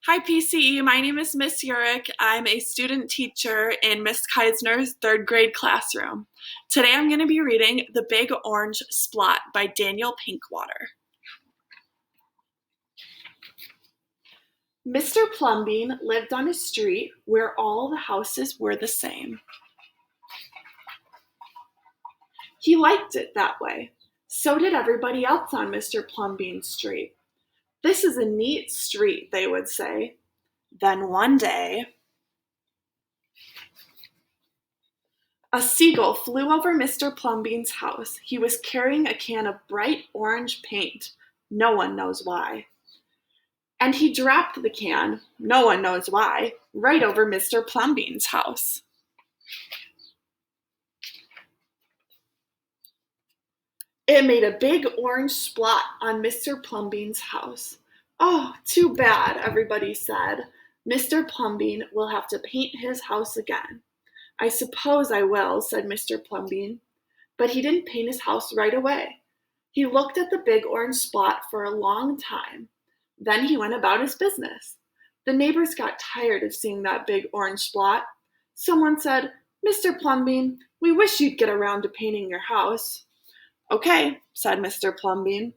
Hi, PCE. My name is Miss Urick. I'm a student teacher in Miss Keisner's third grade classroom. Today I'm going to be reading The Big Orange Splot by Daniel Pinkwater. Mr. Plum Bean lived on a street where all the houses were the same. He liked it that way. So did everybody else on Mr. Plum Bean's street. This is a neat street, they would say. Then one day, a seagull flew over Mr. Plum Bean's house. He was carrying a can of bright orange paint. No one knows why. And he dropped the can, no one knows why, right over Mr. Plum Bean's house. It made a big orange splot on Mr. Plum Bean's house. Oh, too bad, everybody said. Mr. Plum Bean will have to paint his house again. I suppose I will, said Mr. Plum Bean. But he didn't paint his house right away. He looked at the big orange spot for a long time. Then he went about his business. The neighbors got tired of seeing that big orange spot. Someone said, Mr. Plum Bean, we wish you'd get around to painting your house. Okay, said Mr. Plum Bean.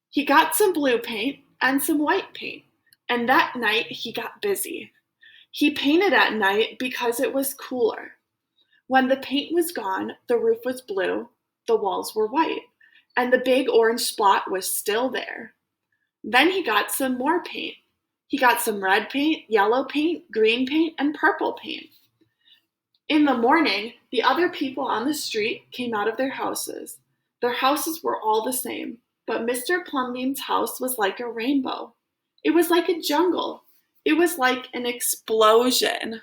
He got some blue paint and some white paint, and that night he got busy. He painted at night because it was cooler. When the paint was gone, the roof was blue, the walls were white, and the big orange spot was still there. Then he got some more paint. He got some red paint, yellow paint, green paint, and purple paint. In the morning, the other people on the street came out of their houses. Their houses were all the same, but Mr. Plum Bean's house was like a rainbow. It was like a jungle. It was like an explosion.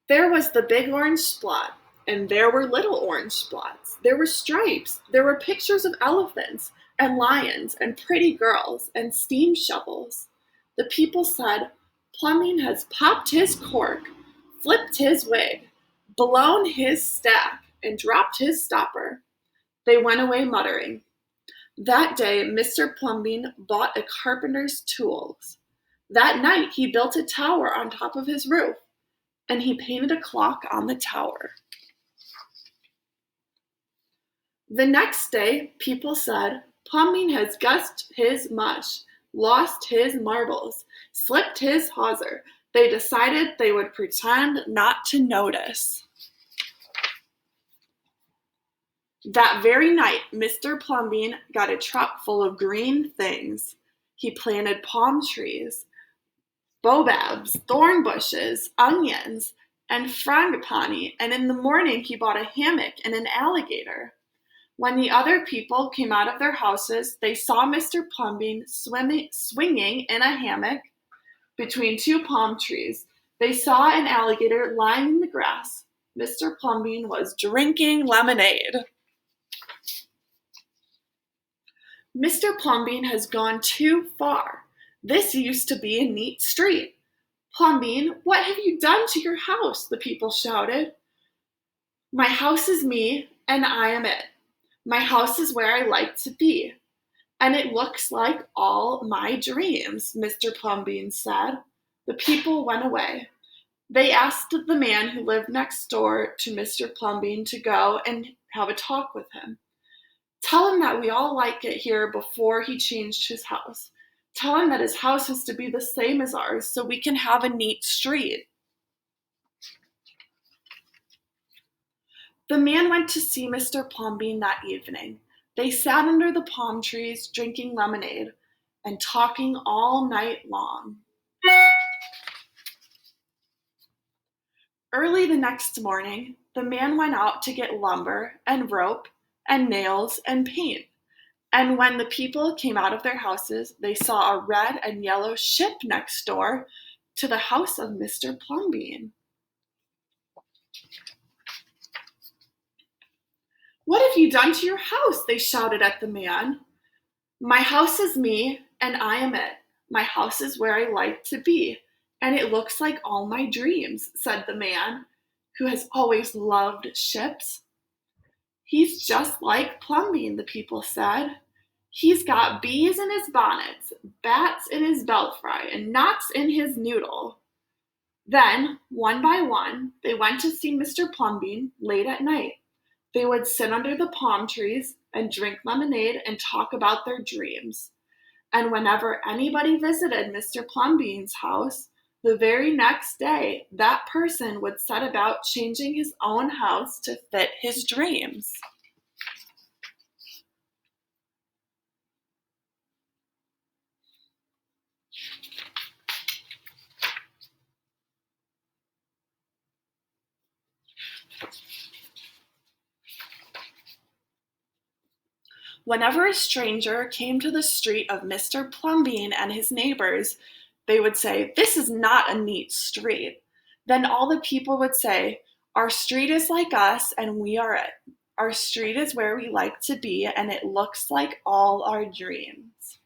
There was the big orange spot, and there were little orange spots. There were stripes. There were pictures of elephants and lions and pretty girls and steam shovels. The people said, Plum Bean has popped his cork, flipped his wig, blown his stack, and dropped his stopper. They went away muttering. That day, Mr. Plum Bean bought a carpenter's tools. That night, he built a tower on top of his roof, and he painted a clock on the tower. The next day, people said, Plum Bean has guessed his mush, lost his marbles, slipped his hawser. They decided they would pretend not to notice. That very night, Mr. Plum Bean got a truck full of green things. He planted palm trees, baobabs, thorn bushes, onions, and frangipani, and in the morning he bought a hammock and an alligator. When the other people came out of their houses, they saw Mr. Plum Bean swinging in a hammock between two palm trees. They saw an alligator lying in the grass. Mr. Plum Bean was drinking lemonade. Mr. Plum Bean has gone too far. This used to be a neat street. Plum Bean, what have you done to your house? The people shouted. My house is me, and I am it. My house is where I like to be. And it looks like all my dreams, Mr. Plum Bean said. The people went away. They asked the man who lived next door to Mr. Plum Bean to go and have a talk with him. Tell him that we all like it here before he changed his house. Tell him that his house has to be the same as ours so we can have a neat street. The man went to see Mr. Plum Bean that evening. They sat under the palm trees drinking lemonade and talking all night long. Early the next morning, the man went out to get lumber and rope and nails and paint. And when the people came out of their houses, they saw a red and yellow ship next door to the house of Mr. Plum Bean. What have you done to your house? They shouted at the man. My house is me, and I am it. My house is where I like to be, and it looks like all my dreams, said the man, who has always loved ships. "He's just like Plum Bean," the people said. "He's got bees in his bonnets, bats in his belfry, and knots in his noodle." Then, one by one, they went to see Mr. Plumbean late at night. They would sit under the palm trees and drink lemonade and talk about their dreams. And whenever anybody visited Mr. Plumbean's house, the very next day, that person would set about changing his own house to fit his dreams. Whenever a stranger came to the street of Mr. Plumbean and his neighbors, they would say, "This is not a neat street." Then all the people would say, "Our street is like us and we are it. Our street is where we like to be and it looks like all our dreams."